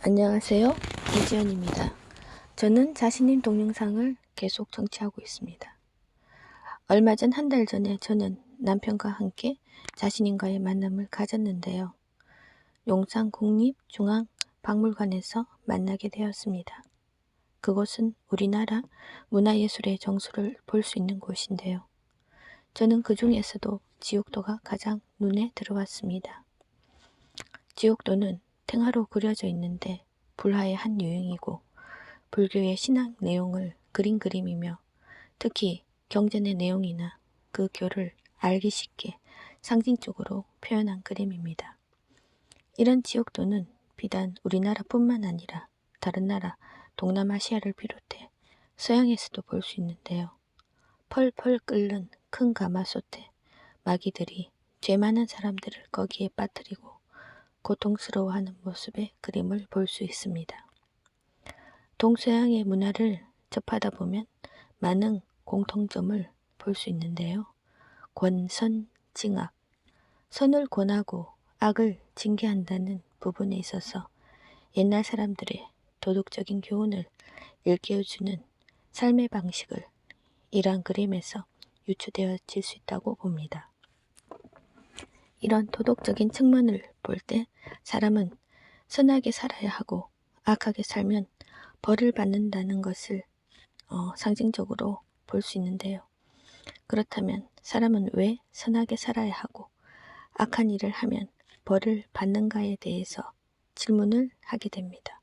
안녕하세요. 이지연입니다. 저는 자신님 동영상을 계속 청취하고 있습니다. 얼마 전 한 달 전에 저는 남편과 함께 자신님과의 만남을 가졌는데요. 용산 국립중앙박물관에서 만나게 되었습니다. 그곳은 우리나라 문화예술의 정수를 볼 수 있는 곳인데요. 저는 그 중에서도 지옥도가 가장 눈에 들어왔습니다. 지옥도는 탱화로 그려져 있는데 불화의 한 유형이고 불교의 신앙 내용을 그린 그림이며 특히 경전의 내용이나 그 교를 알기 쉽게 상징적으로 표현한 그림입니다. 이런 지옥도는 비단 우리나라뿐만 아니라 다른 나라 동남아시아를 비롯해 서양에서도 볼 수 있는데요. 펄펄 끓는 큰 가마솥에 마귀들이 죄 많은 사람들을 거기에 빠뜨리고 고통스러워하는 모습의 그림을 볼 수 있습니다. 동서양의 문화를 접하다 보면 많은 공통점을 볼 수 있는데요. 권선징악, 선을 권하고 악을 징계한다는 부분에 있어서 옛날 사람들의 도덕적인 교훈을 일깨워주는 삶의 방식을 이러한 그림에서 유추되어질 수 있다고 봅니다. 이런 도덕적인 측면을 볼 때 사람은 선하게 살아야 하고 악하게 살면 벌을 받는다는 것을 상징적으로 볼 수 있는데요. 그렇다면 사람은 왜 선하게 살아야 하고 악한 일을 하면 벌을 받는가에 대해서 질문을 하게 됩니다.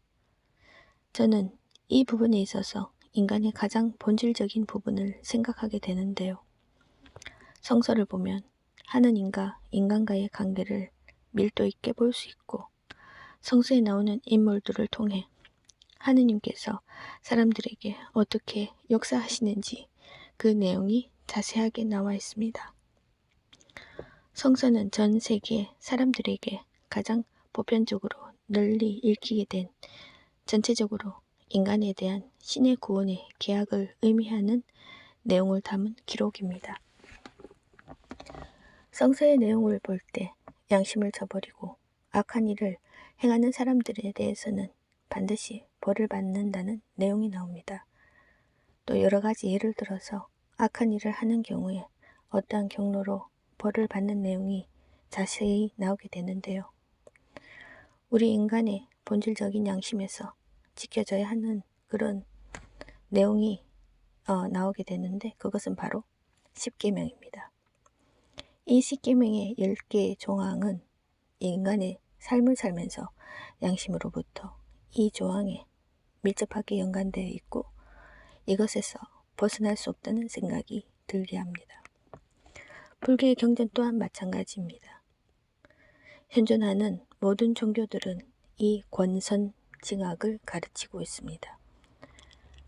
저는 이 부분에 있어서 인간의 가장 본질적인 부분을 생각하게 되는데요. 성서를 보면 하느님과 인간과의 관계를 밀도 있게 볼 수 있고 성서에 나오는 인물들을 통해 하느님께서 사람들에게 어떻게 역사하시는지 그 내용이 자세하게 나와 있습니다. 성서는 전 세계 사람들에게 가장 보편적으로 널리 읽히게 된 전체적으로 인간에 대한 신의 구원의 계약을 의미하는 내용을 담은 기록입니다. 성서의 내용을 볼 때 양심을 저버리고 악한 일을 행하는 사람들에 대해서는 반드시 벌을 받는다는 내용이 나옵니다. 또 여러 가지 예를 들어서 악한 일을 하는 경우에 어떠한 경로로 벌을 받는 내용이 자세히 나오게 되는데요. 우리 인간의 본질적인 양심에서 지켜져야 하는 그런 내용이 나오게 되는데 그것은 바로 십계명입니다. 이 십계명의 10개의 조항은 인간의 삶을 살면서 양심으로부터 이 조항에 밀접하게 연관되어 있고 이것에서 벗어날 수 없다는 생각이 들게 합니다. 불교의 경전 또한 마찬가지입니다. 현존하는 모든 종교들은 이 권선징악을 가르치고 있습니다.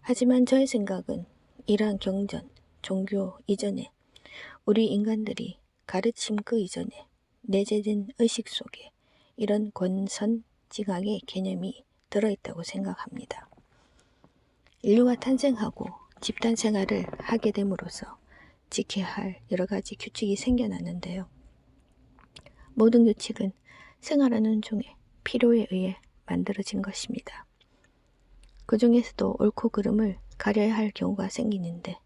하지만 저의 생각은 이러한 경전, 종교 이전에 우리 인간들이 가르침 그 이전에 내재된 의식 속에 이런 권선징악의 개념이 들어있다고 생각합니다. 인류가 탄생하고 집단 생활을 하게 됨으로써 지켜야 할 여러 가지 규칙이 생겨났는데요. 모든 규칙은 생활하는 중에 필요에 의해 만들어진 것입니다. 그 중에서도 옳고 그름을 가려야 할 경우가 생기는데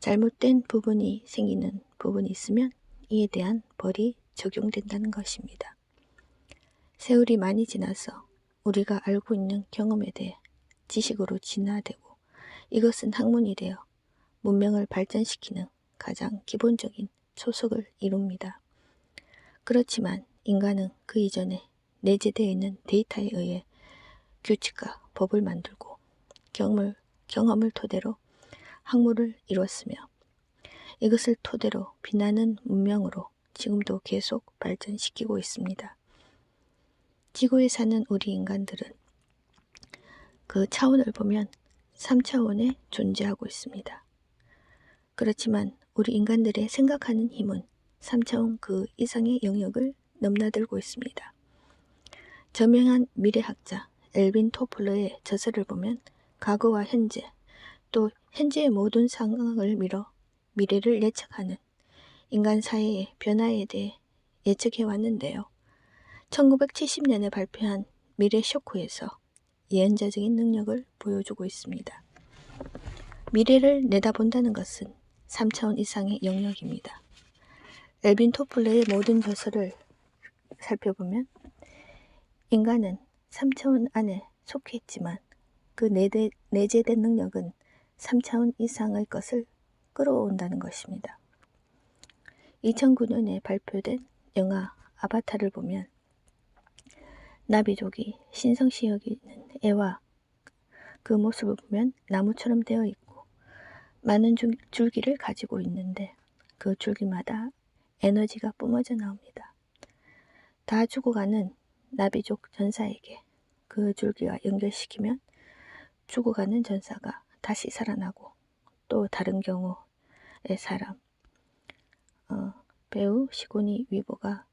잘못된 부분이 생기는 부분이 있으면 이에 대한 벌이 적용된다는 것입니다. 세월이 많이 지나서 우리가 알고 있는 경험에 대해 지식으로 진화되고 이것은 학문이 되어 문명을 발전시키는 가장 기본적인 초석을 이룹니다. 그렇지만 인간은 그 이전에 내재되어 있는 데이터에 의해 규칙과 법을 만들고 경험을 토대로 학문을 이뤘으며 이것을 토대로 빛나는 문명으로 지금도 계속 발전시키고 있습니다. 지구에 사는 우리 인간들은 그 차원을 보면 3차원에 존재하고 있습니다. 그렇지만 우리 인간들의 생각하는 힘은 3차원 그 이상의 영역을 넘나들고 있습니다. 저명한 미래학자 엘빈 토플러의 저서를 보면 과거와 현재 또 현재의 모든 상황을 미뤄 미래를 예측하는 인간 사회의 변화에 대해 예측해 왔는데요. 1970년에 발표한 미래 쇼크에서 예언자적인 능력을 보여주고 있습니다. 미래를 내다본다는 것은 3차원 이상의 영역입니다. 엘빈 토플러의 모든 저서를 살펴보면 인간은 3차원 안에 속해 있지만 그 내재된 능력은 3차원 이상의 것을 끌어온다는 것입니다. 2009년에 발표된 영화 아바타를 보면 나비족이 신성시 여기는 애와 그 모습을 보면 나무처럼 되어 있고 많은 줄기를 가지고 있는데 그 줄기마다 에너지가 뿜어져 나옵니다. 다 죽어가는 나비족 전사에게 그 줄기와 연결시키면 죽어가는 전사가 다시 살아나고, 또 다른 경우의 사람, 배우 시고니 위버가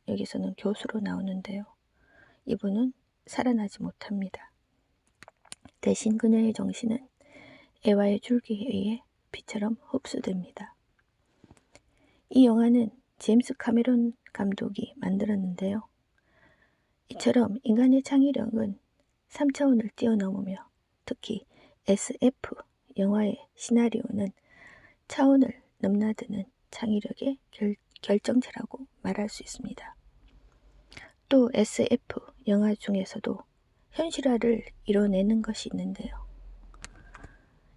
여기서는 교수로 나오는데요. 이분은 살아나지 못합니다. 대신 그녀의 정신은 애와의 줄기에 의해 빛처럼 흡수됩니다. 이 영화는 제임스 카메론 감독이 만들었는데요. 이처럼 인간의 창의력은 3차원을 뛰어넘으며 특히 SF 영화의 시나리오는 차원을 넘나드는 창의력의 결정체라고 말할 수 있습니다. 또 SF 영화 중에서도 현실화를 이뤄내는 것이 있는데요.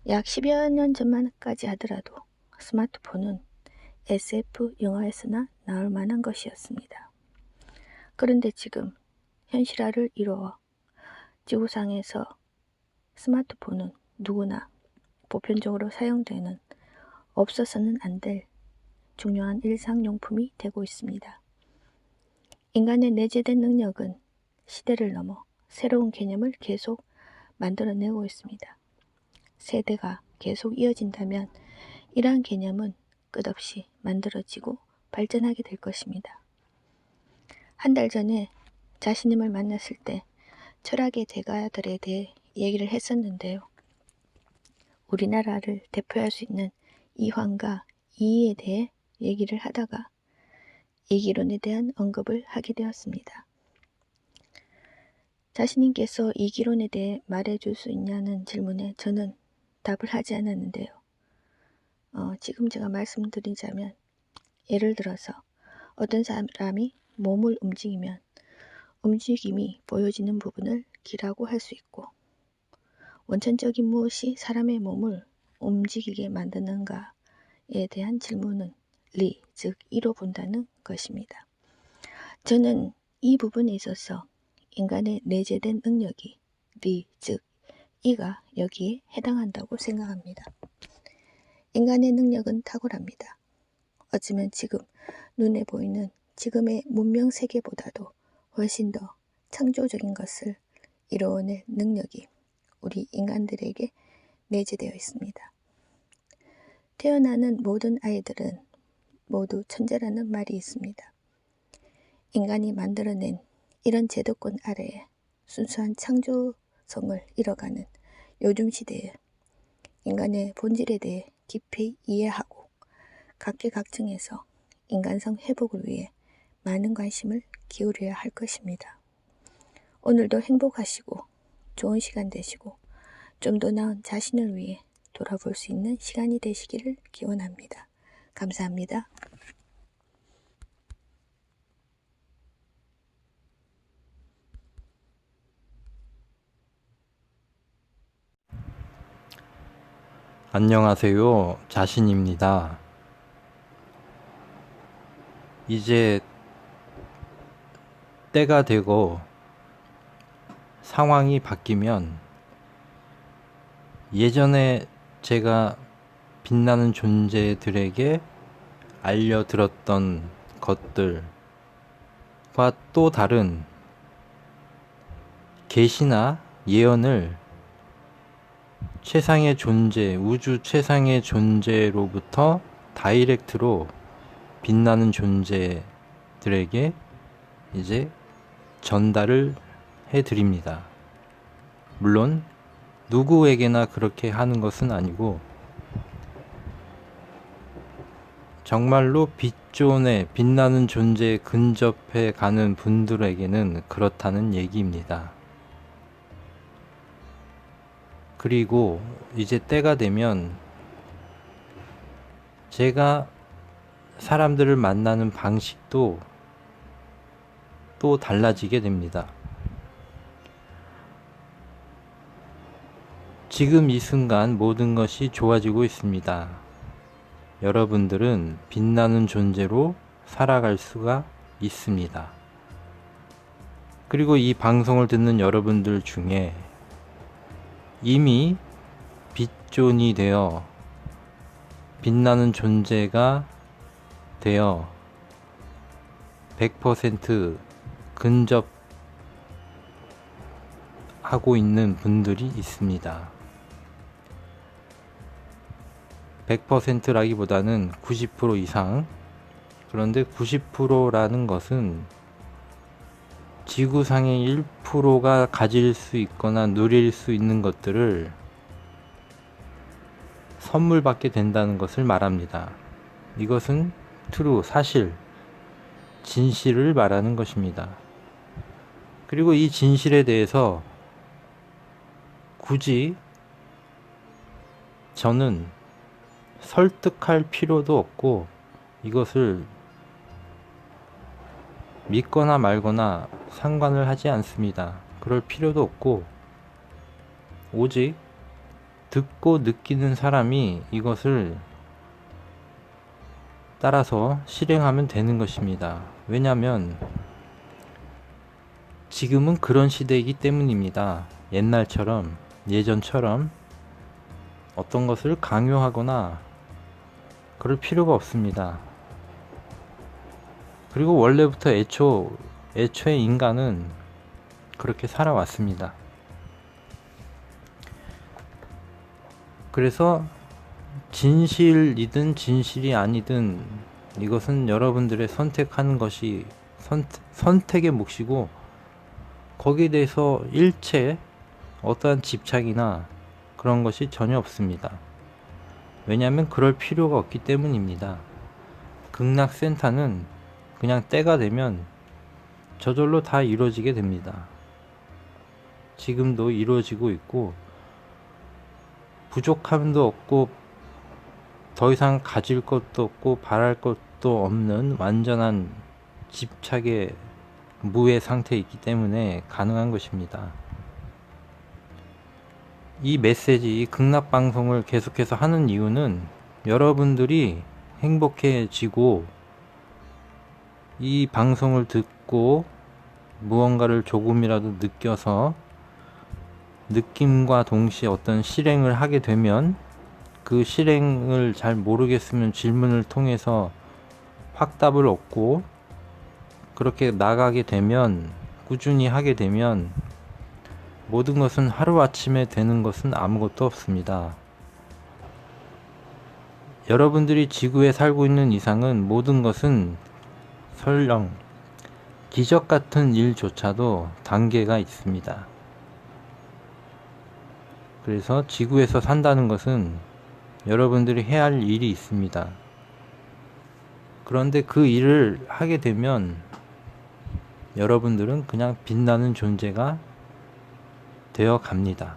약 10여 년 전만까지 하더라도 스마트폰은 SF 영화에서나 나올 만한 것이었습니다. 그런데 지금 현실화를 이루어 지구상에서 스마트폰은 누구나 보편적으로 사용되는, 없어서는 안 될 중요한 일상용품이 되고 있습니다. 인간의 내재된 능력은 시대를 넘어 새로운 개념을 계속 만들어내고 있습니다. 세대가 계속 이어진다면 이러한 개념은 끝없이 만들어지고 발전하게 될 것입니다. 한 달 전에 자신님을 만났을 때 철학의 대가들에 대해 얘기를 했었는데요. 우리나라를 대표할 수 있는 이황과 이이에 대해 얘기를 하다가 이기론에 대한 언급을 하게 되었습니다. 자신님께서 이기론에 대해 말해줄 수 있냐는 질문에 저는 답을 하지 않았는데요. 지금 제가 말씀드리자면, 예를 들어서 어떤 사람이 몸을 움직이면 움직임이 보여지는 부분을 기라고 할 수 있고, 원천적인 무엇이 사람의 몸을 움직이게 만드는가에 대한 질문은 리, 즉 이로 본다는 것입니다. 저는 이 부분에 있어서 인간의 내재된 능력이 리, 즉 이가 여기에 해당한다고 생각합니다. 인간의 능력은 탁월합니다. 어쩌면 지금 눈에 보이는 지금의 문명 세계보다도 훨씬 더 창조적인 것을 이루어낼 능력이 우리 인간들에게 내재되어 있습니다. 태어나는 모든 아이들은 모두 천재라는 말이 있습니다. 인간이 만들어낸 이런 제도권 아래에 순수한 창조성을 이뤄가는 요즘 시대에 인간의 본질에 대해 깊이 이해하고 각계각층에서 인간성 회복을 위해 많은 관심을 기울여야 할 것입니다. 오늘도 행복하시고 좋은 시간 되시고 좀 더 나은 자신을 위해 돌아볼 수 있는 시간이 되시기를 기원합니다. 감사합니다. 안녕하세요. 자신입니다. 이제 때가 되고 상황이 바뀌면 예전에 제가 빛나는 존재들에게 알려들었던 것들과 또 다른 계시나 예언을 최상의 존재, 우주 최상의 존재로부터 다이렉트로 빛나는 존재들에게 이제 전달을 해드립니다. 물론 누구에게나 그렇게 하는 것은 아니고 정말로 빛존에 빛나는 존재에 근접해 가는 분들에게는 그렇다는 얘기입니다. 그리고 이제 때가 되면 제가 사람들을 만나는 방식도 또 달라지게 됩니다. 지금 이 순간 모든 것이 좋아지고 있습니다. 여러분들은 빛나는 존재로 살아갈 수가 있습니다. 그리고 이 방송을 듣는 여러분들 중에 이미 빛존이 되어 빛나는 존재가 되어 100% 근접하고 있는 분들이 있습니다. 100%라기보다는 90% 이상. 그런데 90%라는 것은 지구상의 1%가 가질 수 있거나 누릴 수 있는 것들을 선물 받게 된다는 것을 말합니다. 이것은 true, 사실, 진실을 말하는 것입니다. 그리고 이 진실에 대해서 굳이 저는 설득할 필요도 없고 이것을 믿거나 말거나 상관을 하지 않습니다. 그럴 필요도 없고 오직 듣고 느끼는 사람이 이것을 따라서 실행하면 되는 것입니다. 왜냐하면 지금은 그런 시대이기 때문입니다. 옛날처럼, 예전처럼 어떤 것을 강요하거나 그럴 필요가 없습니다. 그리고 원래부터 애초에 인간은 그렇게 살아왔습니다. 그래서 진실이든 진실이 아니든 이것은 여러분들의 선택하는 것이 선택의 몫이고 거기에 대해서 일체 어떠한 집착이나 그런 것이 전혀 없습니다. 왜냐하면 그럴 필요가 없기 때문입니다. 극락센터는 그냥 때가 되면 저절로 다 이루어지게 됩니다. 지금도 이루어지고 있고 부족함도 없고 더 이상 가질 것도 없고 바랄 것도 없는 완전한 집착의 무의 상태에 있기 때문에 가능한 것입니다. 이 메시지, 이 극락방송을 계속해서 하는 이유는 여러분들이 행복해지고 이 방송을 듣고 무언가를 조금이라도 느껴서 느낌과 동시에 어떤 실행을 하게 되면 그 실행을 잘 모르겠으면 질문을 통해서 확답을 얻고 그렇게 나가게 되면, 꾸준히 하게 되면 모든 것은 하루아침에 되는 것은 아무것도 없습니다. 여러분들이 지구에 살고 있는 이상은 모든 것은 설령 기적 같은 일조차도 단계가 있습니다. 그래서 지구에서 산다는 것은 여러분들이 해야 할 일이 있습니다. 그런데 그 일을 하게 되면 여러분들은 그냥 빛나는 존재가 되어 갑니다.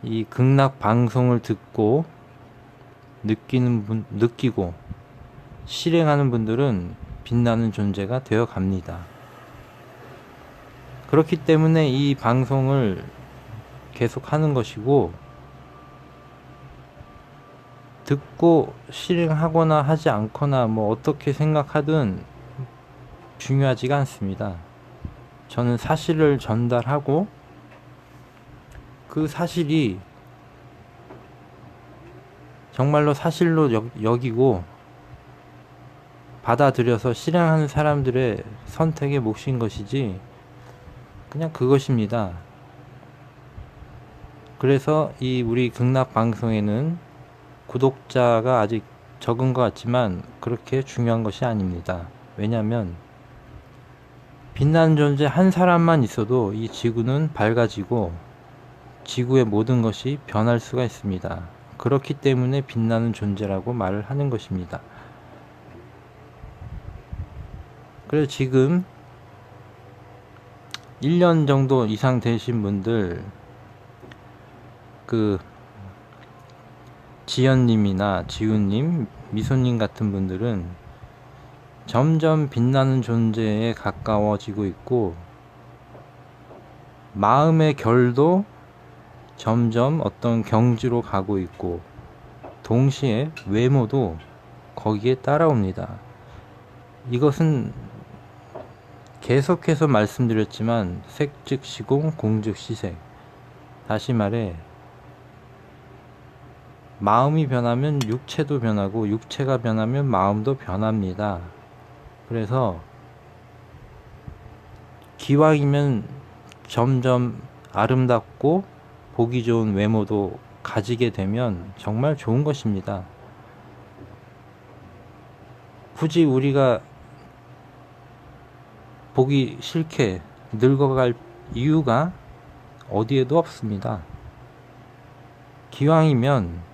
이 극락 방송을 듣고 느끼고 실행하는 분들은 빛나는 존재가 되어 갑니다. 그렇기 때문에 이 방송을 계속 하는 것이고, 듣고 실행하거나 하지 않거나 뭐 어떻게 생각하든 중요하지가 않습니다. 저는 사실을 전달하고 그 사실이 정말로 사실로 여기고 받아들여서 실행하는 사람들의 선택의 몫인 것이지 그냥 그것입니다. 그래서 이 우리 극락 방송에는 구독자가 아직 적은 것 같지만 그렇게 중요한 것이 아닙니다. 왜냐하면 빛나는 존재 한 사람만 있어도 이 지구는 밝아지고 지구의 모든 것이 변할 수가 있습니다. 그렇기 때문에 빛나는 존재라고 말을 하는 것입니다. 그래서 지금 1년 정도 이상 되신 분들 그 지연님이나 지훈님, 미소님 같은 분들은 점점 빛나는 존재에 가까워지고 있고, 마음의 결도 점점 어떤 경지로 가고 있고, 동시에 외모도 거기에 따라옵니다. 이것은 계속해서 말씀드렸지만 색즉 시공, 공즉 시색. 다시 말해, 마음이 변하면 육체도 변하고, 육체가 변하면 마음도 변합니다. 그래서 기왕이면 점점 아름답고 보기 좋은 외모도 가지게 되면 정말 좋은 것입니다. 굳이 우리가 보기 싫게 늙어갈 이유가 어디에도 없습니다. 기왕이면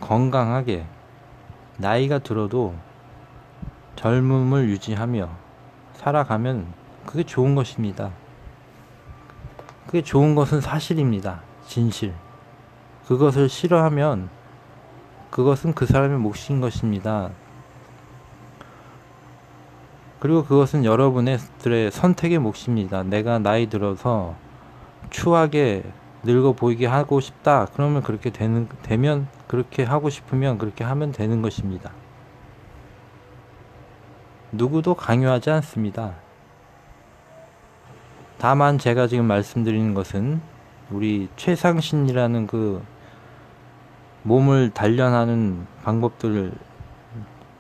건강하게 나이가 들어도 젊음을 유지하며 살아가면 그게 좋은 것입니다. 그게 좋은 것은 사실입니다. 진실. 그것을 싫어하면 그것은 그 사람의 몫인 것입니다. 그리고 그것은 여러분들의 선택의 몫입니다. 내가 나이 들어서 추하게 늙어 보이게 하고 싶다. 그러면 그렇게 되면 그렇게 하고 싶으면 그렇게 하면 되는 것입니다. 누구도 강요하지 않습니다. 다만 제가 지금 말씀드리는 것은 우리 최상신이라는 그 몸을 단련하는 방법들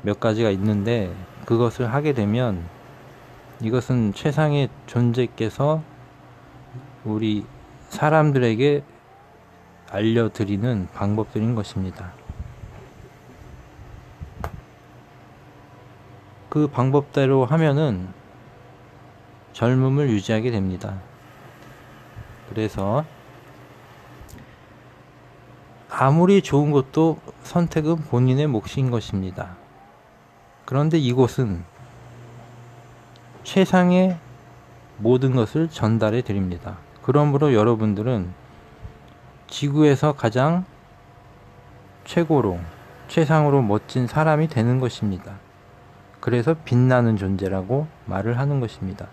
몇 가지가 있는데, 그것을 하게 되면 이것은 최상의 존재께서 우리 사람들에게 알려드리는 방법들인 것입니다. 그 방법대로 하면은 젊음을 유지하게 됩니다. 그래서 아무리 좋은 것도 선택은 본인의 몫인 것입니다. 그런데 이곳은 최상의 모든 것을 전달해 드립니다. 그러므로 여러분들은 지구에서 가장 최고로, 최상으로 멋진 사람이 되는 것입니다. 그래서 빛나는 존재라고 말을 하는 것입니다.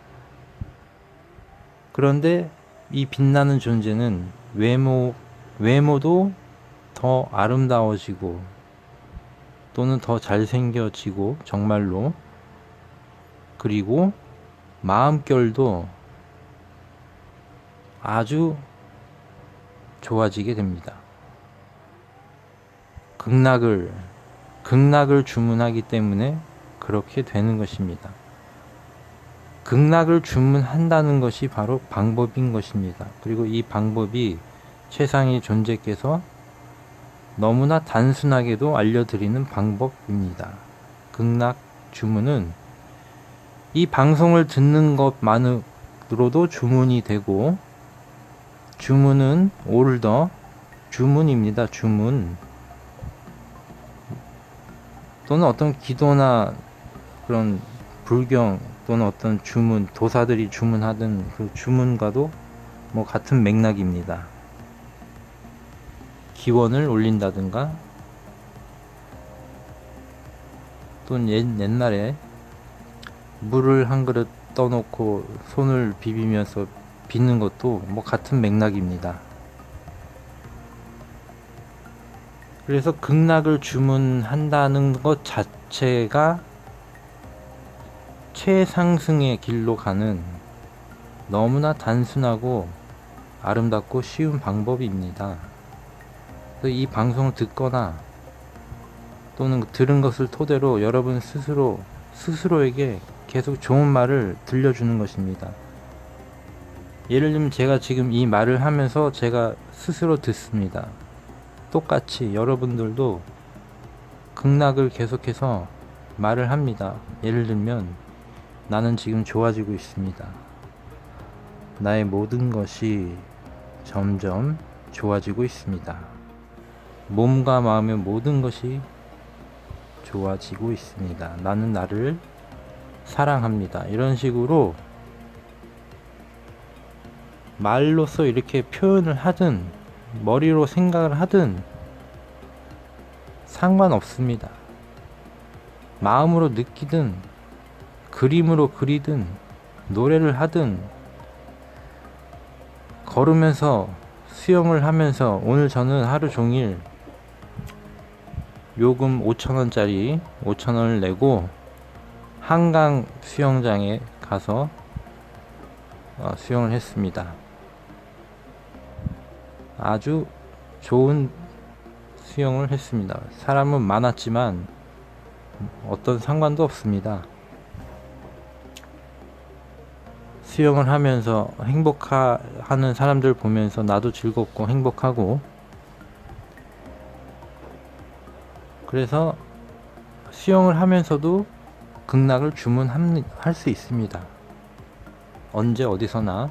그런데 이 빛나는 존재는 외모도 더 아름다워지고, 또는 더 잘생겨지고, 정말로, 그리고 마음결도 아주 좋아지게 됩니다. 극락을 주문하기 때문에 그렇게 되는 것입니다. 극락을 주문한다는 것이 바로 방법인 것입니다. 그리고 이 방법이 최상의 존재께서 너무나 단순하게도 알려드리는 방법입니다. 극락 주문은 이 방송을 듣는 것만으로도 주문이 되고, 주문은 올더 주문입니다. 주문. 또는 어떤 기도나 그런 불경 또는 어떤 주문, 도사들이 주문하던 그 주문과도 뭐 같은 맥락입니다. 기원을 올린다든가, 또는 옛날에 물을 한 그릇 떠놓고 손을 비비면서 빚는 것도 뭐 같은 맥락입니다. 그래서 극락을 주문한다는 것 자체가 최상승의 길로 가는 너무나 단순하고 아름답고 쉬운 방법입니다. 그래서 이 방송을 듣거나 또는 들은 것을 토대로 여러분 스스로에게 계속 좋은 말을 들려주는 것입니다. 예를 들면 제가 지금 이 말을 하면서 제가 스스로 듣습니다. 똑같이 여러분들도 극락을 계속해서 말을 합니다. 예를 들면, 나는 지금 좋아지고 있습니다. 나의 모든 것이 점점 좋아지고 있습니다. 몸과 마음의 모든 것이 좋아지고 있습니다. 나는 나를 사랑합니다. 이런 식으로 말로써 이렇게 표현을 하든 머리로 생각을 하든 상관없습니다. 마음으로 느끼든 그림으로 그리든 노래를 하든 걸으면서 수영을 하면서, 오늘 저는 하루 종일 요금 5,000원짜리 5,000원을 내고 한강 수영장에 가서 수영을 했습니다. 아주 좋은 수영을 했습니다. 사람은 많았지만 어떤 상관도 없습니다. 수영을 하면서 행복하는 사람들 보면서 나도 즐겁고 행복하고, 그래서 수영을 하면서도 극락을 주문할 수 있습니다. 언제 어디서나.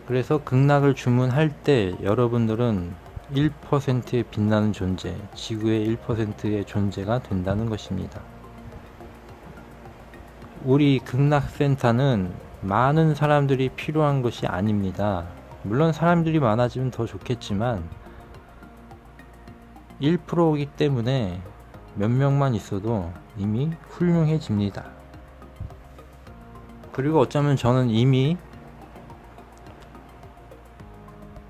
그래서 극락을 주문할 때 여러분들은 1%의 빛나는 존재, 지구의 1%의 존재가 된다는 것입니다. 우리 극락센터는 많은 사람들이 필요한 것이 아닙니다. 물론 사람들이 많아지면 더 좋겠지만 1%이기 때문에 몇 명만 있어도 이미 훌륭해집니다. 그리고 어쩌면 저는 이미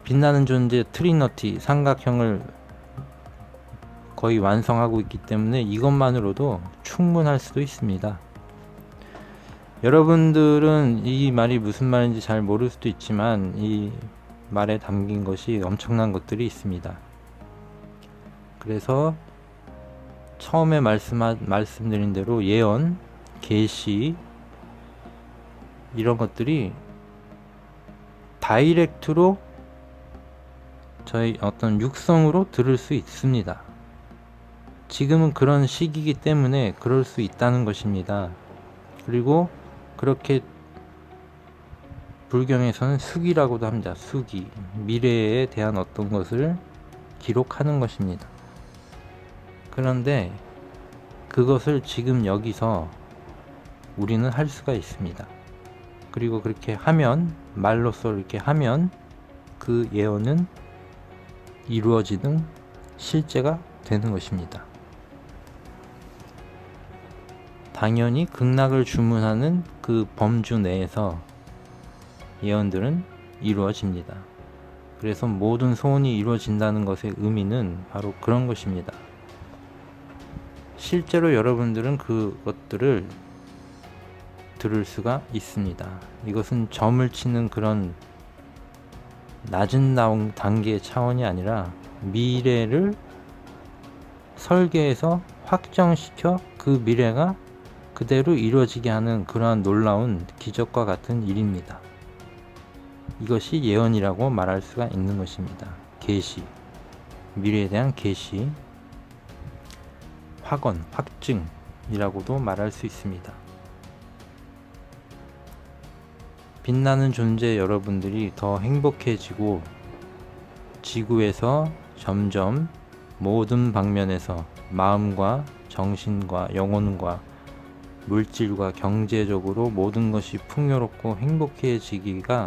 빛나는 존재 트리너티 삼각형을 거의 완성하고 있기 때문에 이것만으로도 충분할 수도 있습니다. 여러분들은 이 말이 무슨 말인지 잘 모를 수도 있지만 이 말에 담긴 것이 엄청난 것들이 있습니다. 그래서 처음에 말씀드린 대로 예언, 계시, 이런 것들이 다이렉트로 저희 어떤 육성으로 들을 수 있습니다. 지금은 그런 시기이기 때문에 그럴 수 있다는 것입니다. 그리고 그렇게 불경에서는 수기라고도 합니다. 수기, 미래에 대한 어떤 것을 기록하는 것입니다. 그런데 그것을 지금 여기서 우리는 할 수가 있습니다. 그리고 그렇게 하면, 말로써 이렇게 하면 그 예언은 이루어지는 실제가 되는 것입니다. 당연히 극락을 주문하는 그 범주 내에서 예언들은 이루어집니다. 그래서 모든 소원이 이루어진다는 것의 의미는 바로 그런 것입니다. 실제로 여러분들은 그것들을 들을 수가 있습니다. 이것은 점을 치는 그런 낮은 단계의 차원이 아니라 미래를 설계해서 확정시켜 그 미래가 그대로 이루어지게 하는 그러한 놀라운 기적과 같은 일입니다. 이것이 예언이라고 말할 수가 있는 것입니다. 계시, 미래에 대한 계시, 확언, 확증이라고도 말할 수 있습니다. 빛나는 존재 여러분들이 더 행복해지고 지구에서 점점 모든 방면에서 마음과 정신과 영혼과 물질과 경제적으로 모든 것이 풍요롭고 행복해지기를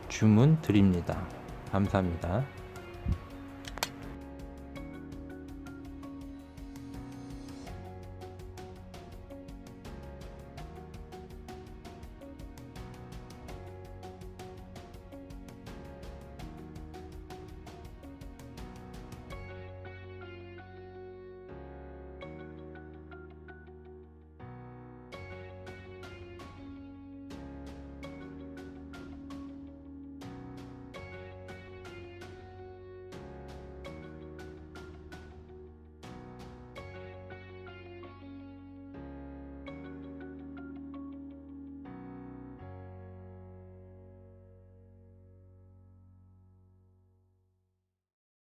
주문드립니다. 감사합니다.